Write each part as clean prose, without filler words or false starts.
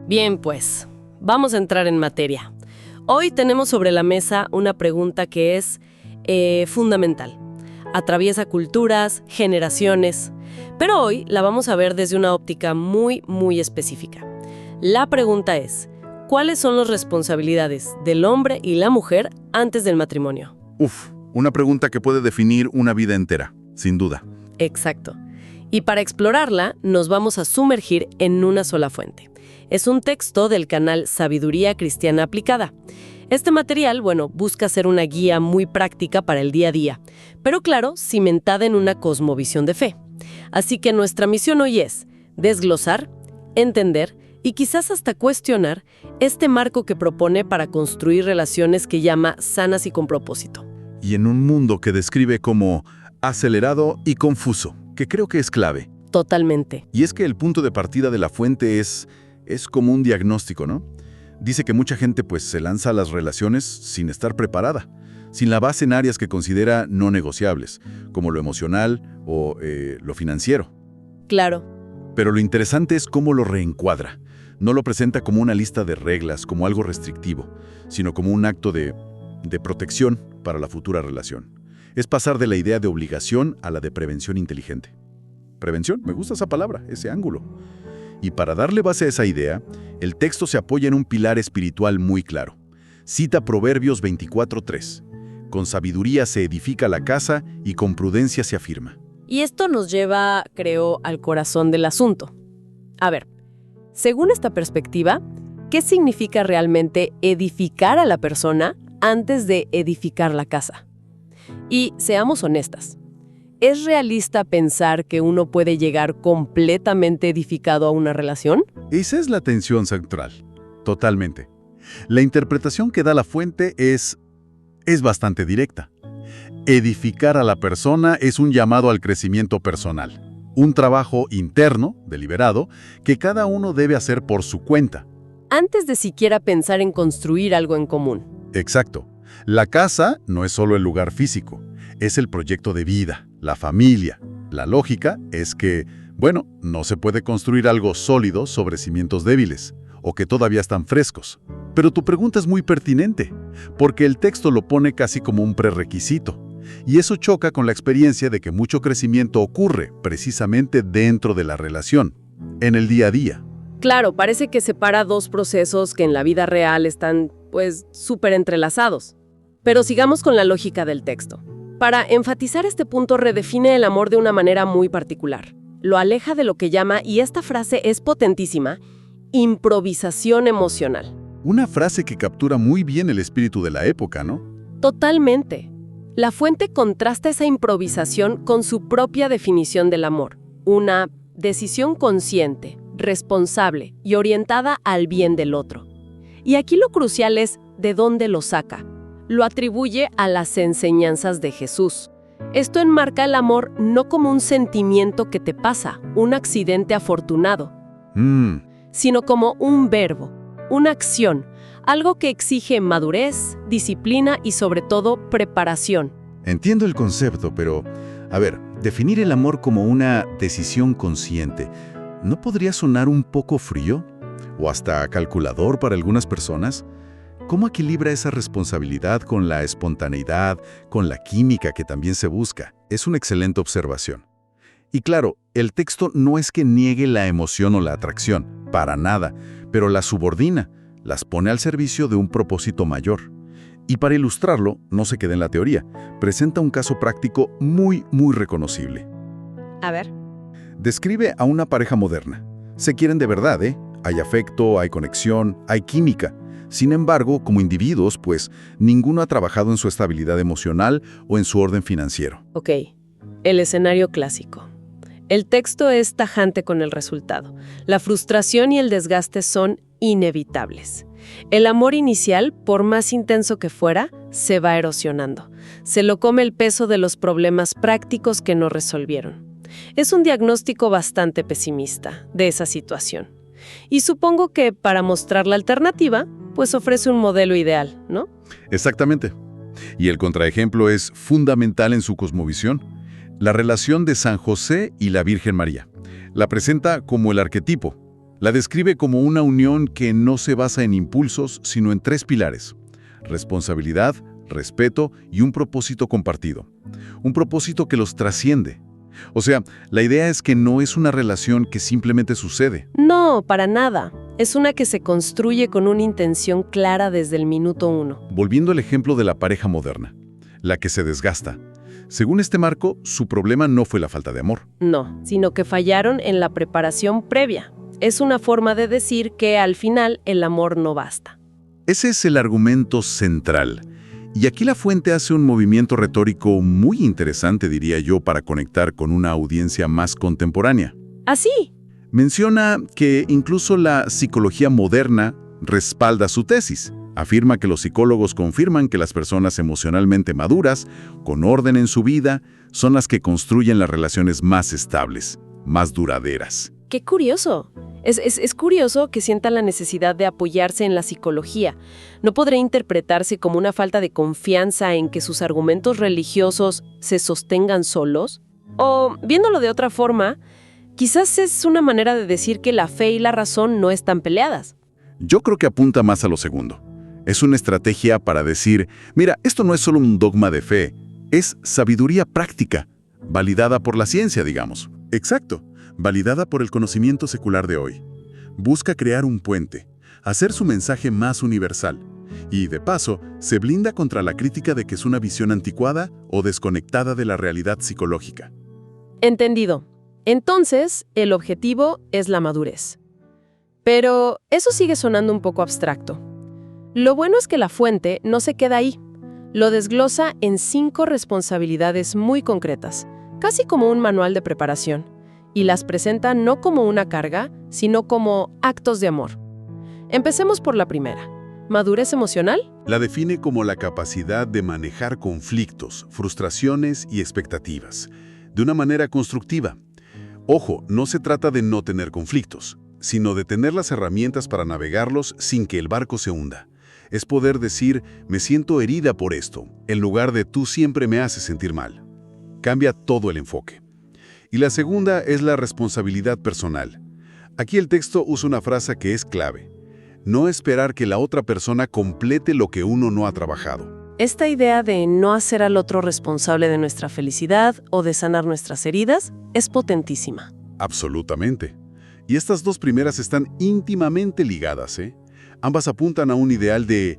Bien, pues, vamos a entrar en materia. Hoy tenemos sobre la mesa una pregunta que es fundamental. Atraviesa culturas, generaciones, pero hoy la vamos a ver desde una óptica muy, muy específica. La pregunta es, ¿cuáles son las responsabilidades del hombre y la mujer antes del matrimonio? Una pregunta que puede definir una vida entera, sin duda. Exacto. Y para explorarla, nos vamos a sumergir en una sola fuente. Es un texto del canal Sabiduría Cristiana Aplicada. Este material, busca ser una guía muy práctica para el día a día, pero claro, cimentada en una cosmovisión de fe. Así que nuestra misión hoy es desglosar, entender y quizás hasta cuestionar este marco que propone para construir relaciones que llama sanas y con propósito. Y en un mundo que describe como acelerado y confuso, que creo que es clave. Totalmente. Y es que el punto de partida de la fuente es como un diagnóstico, ¿no? Dice que mucha gente se lanza a las relaciones sin estar preparada, sin la base en áreas que considera no negociables, como lo emocional o lo financiero. Claro. Pero lo interesante es cómo lo reencuadra. No lo presenta como una lista de reglas, como algo restrictivo, sino como un acto de protección para la futura relación. Es pasar de la idea de obligación a la de prevención inteligente. Prevención, me gusta esa palabra, ese ángulo. Y para darle base a esa idea, el texto se apoya en un pilar espiritual muy claro. Cita Proverbios 24:3. Con sabiduría se edifica la casa y con prudencia se afirma. Y esto nos lleva, creo, al corazón del asunto. A ver, según esta perspectiva, ¿qué significa realmente edificar a la persona antes de edificar la casa? Y seamos honestas. ¿Es realista pensar que uno puede llegar completamente edificado a una relación? Esa es la tensión central, totalmente. La interpretación que da la fuente es bastante directa. Edificar a la persona es un llamado al crecimiento personal, un trabajo interno, deliberado, que cada uno debe hacer por su cuenta. Antes de siquiera pensar en construir algo en común. Exacto. La casa no es solo el lugar físico, es el proyecto de vida, la familia. La lógica es que, no se puede construir algo sólido sobre cimientos débiles, o que todavía están frescos. Pero tu pregunta es muy pertinente, porque el texto lo pone casi como un prerequisito. Y eso choca con la experiencia de que mucho crecimiento ocurre precisamente dentro de la relación, en el día a día. Claro, parece que separa dos procesos que en la vida real están, súper entrelazados. Pero sigamos con la lógica del texto. Para enfatizar este punto, redefine el amor de una manera muy particular. Lo aleja de lo que llama, y esta frase es potentísima, improvisación emocional. Una frase que captura muy bien el espíritu de la época, ¿no? Totalmente. La fuente contrasta esa improvisación con su propia definición del amor. Una decisión consciente, responsable y orientada al bien del otro. Y aquí lo crucial es de dónde lo saca. Lo atribuye a las enseñanzas de Jesús. Esto enmarca el amor no como un sentimiento que te pasa, un accidente afortunado, sino como un verbo, una acción, algo que exige madurez, disciplina y sobre todo preparación. Entiendo el concepto, pero, definir el amor como una decisión consciente, ¿no podría sonar un poco frío? ¿O hasta calculador para algunas personas? ¿Cómo equilibra esa responsabilidad con la espontaneidad, con la química que también se busca? Es una excelente observación. Y claro, el texto no es que niegue la emoción o la atracción, para nada, pero las subordina, las pone al servicio de un propósito mayor. Y para ilustrarlo, no se queda en la teoría, presenta un caso práctico muy, muy reconocible. A ver. Describe a una pareja moderna. Se quieren de verdad, ¿eh? Hay afecto, hay conexión, hay química. Sin embargo, como individuos, ninguno ha trabajado en su estabilidad emocional o en su orden financiero. Ok, el escenario clásico. El texto es tajante con el resultado. La frustración y el desgaste son inevitables. El amor inicial, por más intenso que fuera, se va erosionando. Se lo come el peso de los problemas prácticos que no resolvieron. Es un diagnóstico bastante pesimista de esa situación. Y supongo que para mostrar la alternativa, ofrece un modelo ideal, ¿no? Exactamente. Y el contraejemplo es fundamental en su cosmovisión. La relación de San José y la Virgen María. La presenta como el arquetipo, La describe como una unión que no se basa en impulsos, sino en 3 pilares: responsabilidad, respeto y un propósito compartido. Un propósito que los trasciende. O sea, la idea es que no es una relación que simplemente sucede. No, para nada. Es una que se construye con una intención clara desde el minuto 1. Volviendo al ejemplo de la pareja moderna, la que se desgasta. Según este marco, su problema no fue la falta de amor. No, sino que fallaron en la preparación previa. Es una forma de decir que al final el amor no basta. Ese es el argumento central. Y aquí la fuente hace un movimiento retórico muy interesante, diría yo, para conectar con una audiencia más contemporánea. ¿Así? Menciona que incluso la psicología moderna respalda su tesis. Afirma que los psicólogos confirman que las personas emocionalmente maduras, con orden en su vida, son las que construyen las relaciones más estables, más duraderas. ¡Qué curioso! Es curioso que sientan la necesidad de apoyarse en la psicología. ¿No podría interpretarse como una falta de confianza en que sus argumentos religiosos se sostengan solos? O, viéndolo de otra forma, quizás es una manera de decir que la fe y la razón no están peleadas. Yo creo que apunta más a lo segundo. Es una estrategia para decir, mira, esto no es solo un dogma de fe, es sabiduría práctica, validada por la ciencia, digamos. Exacto, validada por el conocimiento secular de hoy. Busca crear un puente, hacer su mensaje más universal. Y, de paso, se blinda contra la crítica de que es una visión anticuada o desconectada de la realidad psicológica. Entendido. Entonces, el objetivo es la madurez. Pero eso sigue sonando un poco abstracto. Lo bueno es que la fuente no se queda ahí. Lo desglosa en 5 responsabilidades muy concretas, casi como un manual de preparación, y las presenta no como una carga, sino como actos de amor. Empecemos por la primera. ¿Madurez emocional? La define como la capacidad de manejar conflictos, frustraciones y expectativas, de una manera constructiva. Ojo, no se trata de no tener conflictos, sino de tener las herramientas para navegarlos sin que el barco se hunda. Es poder decir, me siento herida por esto, en lugar de tú siempre me haces sentir mal. Cambia todo el enfoque. Y la segunda es la responsabilidad personal. Aquí el texto usa una frase que es clave. No esperar que la otra persona complete lo que uno no ha trabajado. Esta idea de no hacer al otro responsable de nuestra felicidad o de sanar nuestras heridas es potentísima. Absolutamente. Y estas 2 primeras están íntimamente ligadas, ¿eh? Ambas apuntan a un ideal de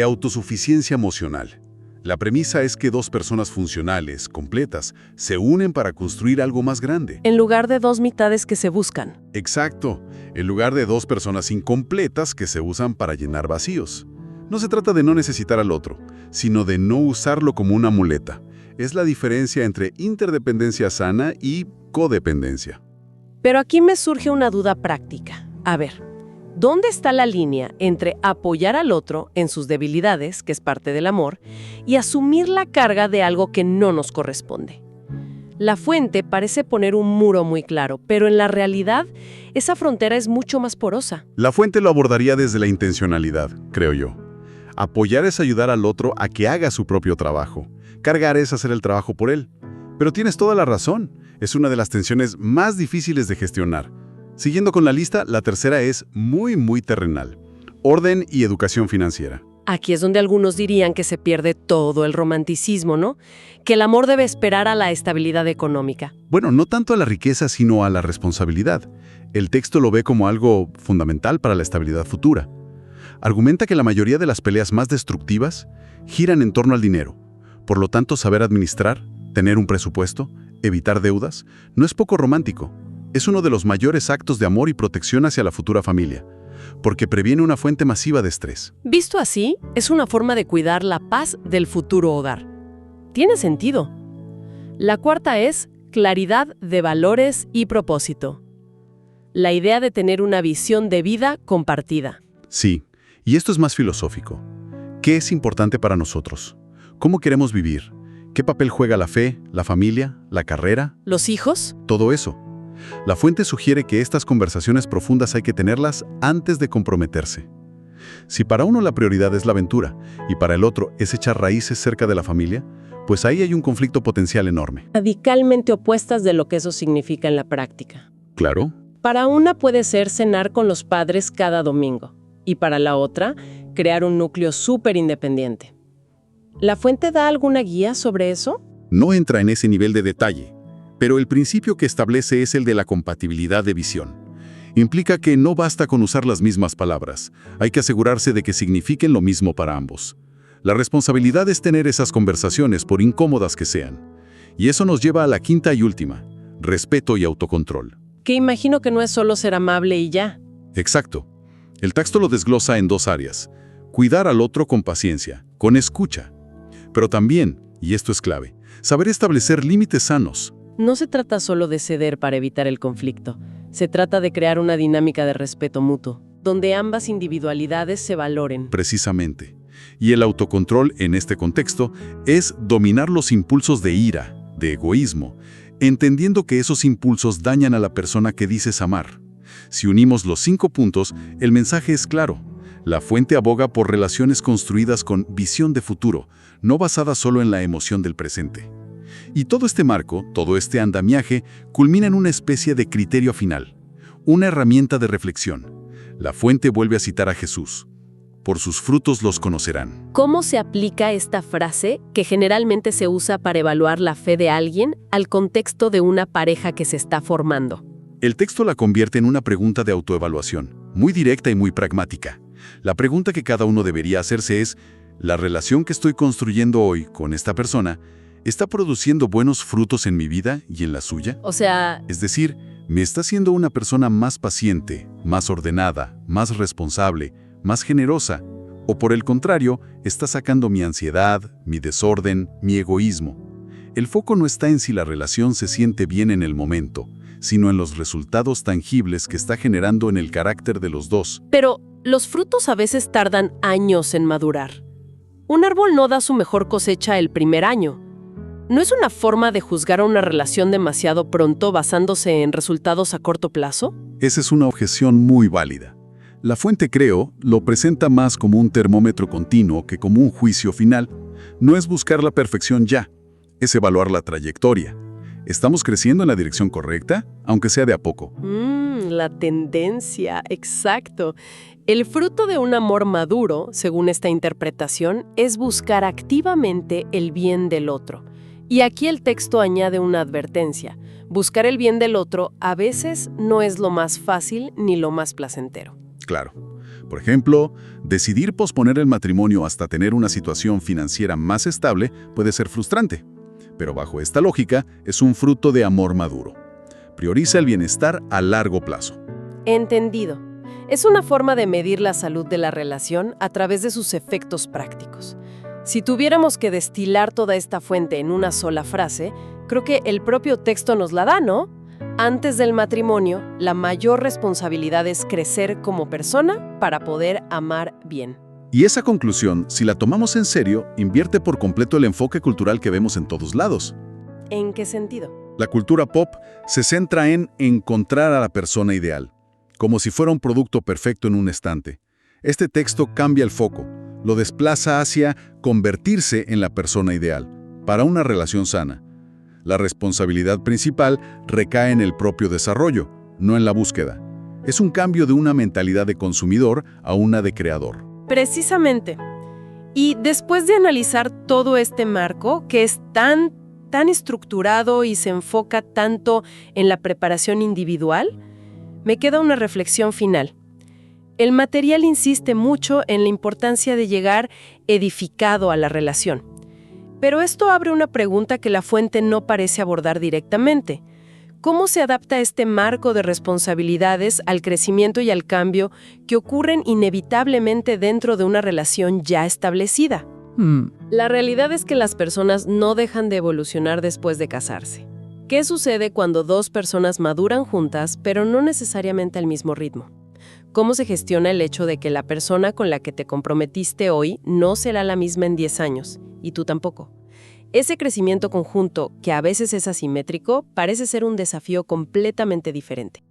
autosuficiencia emocional. La premisa es que 2 personas funcionales, completas, se unen para construir algo más grande. En lugar de 2 mitades que se buscan. Exacto, en lugar de 2 personas incompletas que se usan para llenar vacíos. No se trata de no necesitar al otro, sino de no usarlo como una muleta. Es la diferencia entre interdependencia sana y codependencia. Pero aquí me surge una duda práctica. A ver, ¿dónde está la línea entre apoyar al otro en sus debilidades, que es parte del amor, y asumir la carga de algo que no nos corresponde? La fuente parece poner un muro muy claro, pero en la realidad esa frontera es mucho más porosa. La fuente lo abordaría desde la intencionalidad, creo yo. Apoyar es ayudar al otro a que haga su propio trabajo. Cargar es hacer el trabajo por él. Pero tienes toda la razón. Es una de las tensiones más difíciles de gestionar. Siguiendo con la lista, la tercera es muy terrenal. Orden y educación financiera. Aquí es donde algunos dirían que se pierde todo el romanticismo, ¿no? Que el amor debe esperar a la estabilidad económica. Bueno, no tanto a la riqueza, sino a la responsabilidad. El texto lo ve como algo fundamental para la estabilidad futura. Argumenta que la mayoría de las peleas más destructivas giran en torno al dinero. Por lo tanto, saber administrar, tener un presupuesto, evitar deudas, no es poco romántico. Es uno de los mayores actos de amor y protección hacia la futura familia, porque previene una fuente masiva de estrés. Visto así, es una forma de cuidar la paz del futuro hogar. Tiene sentido. La cuarta es claridad de valores y propósito. La idea de tener una visión de vida compartida. Sí, y esto es más filosófico. ¿Qué es importante para nosotros? ¿Cómo queremos vivir? ¿Qué papel juega la fe, la familia, la carrera? ¿Los hijos? Todo eso. La fuente sugiere que estas conversaciones profundas hay que tenerlas antes de comprometerse. Si para uno la prioridad es la aventura y para el otro es echar raíces cerca de la familia, pues ahí hay un conflicto potencial enorme. Radicalmente opuestas de lo que eso significa en la práctica. Claro. Para una puede ser cenar con los padres cada domingo y para la otra, crear un núcleo súper independiente. ¿La fuente da alguna guía sobre eso? No entra en ese nivel de detalle, pero el principio que establece es el de la compatibilidad de visión. Implica que no basta con usar las mismas palabras, hay que asegurarse de que signifiquen lo mismo para ambos. La responsabilidad es tener esas conversaciones, por incómodas que sean. Y eso nos lleva a la quinta y última, respeto y autocontrol. Que imagino que no es solo ser amable y ya. Exacto. El texto lo desglosa en dos áreas. Cuidar al otro con paciencia, con escucha. Pero también, y esto es clave, saber establecer límites sanos. No se trata solo de ceder para evitar el conflicto. Se trata de crear una dinámica de respeto mutuo, donde ambas individualidades se valoren. Precisamente. Y el autocontrol en este contexto es dominar los impulsos de ira, de egoísmo, entendiendo que esos impulsos dañan a la persona que dices amar. Si unimos los 5 puntos, el mensaje es claro. La fuente aboga por relaciones construidas con visión de futuro, no basadas solo en la emoción del presente. Y todo este marco, todo este andamiaje, culmina en una especie de criterio final, una herramienta de reflexión. La fuente vuelve a citar a Jesús. Por sus frutos los conocerán. ¿Cómo se aplica esta frase, que generalmente se usa para evaluar la fe de alguien, al contexto de una pareja que se está formando? El texto la convierte en una pregunta de autoevaluación, muy directa y muy pragmática. La pregunta que cada uno debería hacerse es, ¿la relación que estoy construyendo hoy con esta persona está produciendo buenos frutos en mi vida y en la suya? O sea, Es decir, ¿me está haciendo una persona más paciente, más ordenada, más responsable, más generosa? ¿O por el contrario, está sacando mi ansiedad, mi desorden, mi egoísmo? El foco no está en si la relación se siente bien en el momento, sino en los resultados tangibles que está generando en el carácter de los dos. pero los frutos a veces tardan años en madurar. Un árbol no da su mejor cosecha el primer año. ¿No es una forma de juzgar a una relación demasiado pronto basándose en resultados a corto plazo? Esa es una objeción muy válida. La fuente, creo, lo presenta más como un termómetro continuo que como un juicio final. No es buscar la perfección ya, es evaluar la trayectoria. ¿Estamos creciendo en la dirección correcta, aunque sea de a poco? La tendencia, exacto. El fruto de un amor maduro, según esta interpretación, es buscar activamente el bien del otro. Y aquí el texto añade una advertencia. Buscar el bien del otro a veces no es lo más fácil ni lo más placentero. Claro. Por ejemplo, decidir posponer el matrimonio hasta tener una situación financiera más estable puede ser frustrante. Pero bajo esta lógica, es un fruto de amor maduro. Prioriza el bienestar a largo plazo. Entendido. Es una forma de medir la salud de la relación a través de sus efectos prácticos. Si tuviéramos que destilar toda esta fuente en una sola frase, creo que el propio texto nos la da, ¿no? Antes del matrimonio, la mayor responsabilidad es crecer como persona para poder amar bien. Y esa conclusión, si la tomamos en serio, invierte por completo el enfoque cultural que vemos en todos lados. ¿En qué sentido? La cultura pop se centra en encontrar a la persona ideal, como si fuera un producto perfecto en un estante. Este texto cambia el foco, lo desplaza hacia convertirse en la persona ideal, para una relación sana. La responsabilidad principal recae en el propio desarrollo, no en la búsqueda. Es un cambio de una mentalidad de consumidor a una de creador. Precisamente. Y después de analizar todo este marco, que es tan estructurado y se enfoca tanto en la preparación individual, me queda una reflexión final. El material insiste mucho en la importancia de llegar edificado a la relación. Pero esto abre una pregunta que la fuente no parece abordar directamente. ¿Cómo se adapta este marco de responsabilidades al crecimiento y al cambio que ocurren inevitablemente dentro de una relación ya establecida? La realidad es que las personas no dejan de evolucionar después de casarse. ¿Qué sucede cuando dos personas maduran juntas, pero no necesariamente al mismo ritmo? ¿Cómo se gestiona el hecho de que la persona con la que te comprometiste hoy no será la misma en 10 años, y tú tampoco? Ese crecimiento conjunto, que a veces es asimétrico, parece ser un desafío completamente diferente.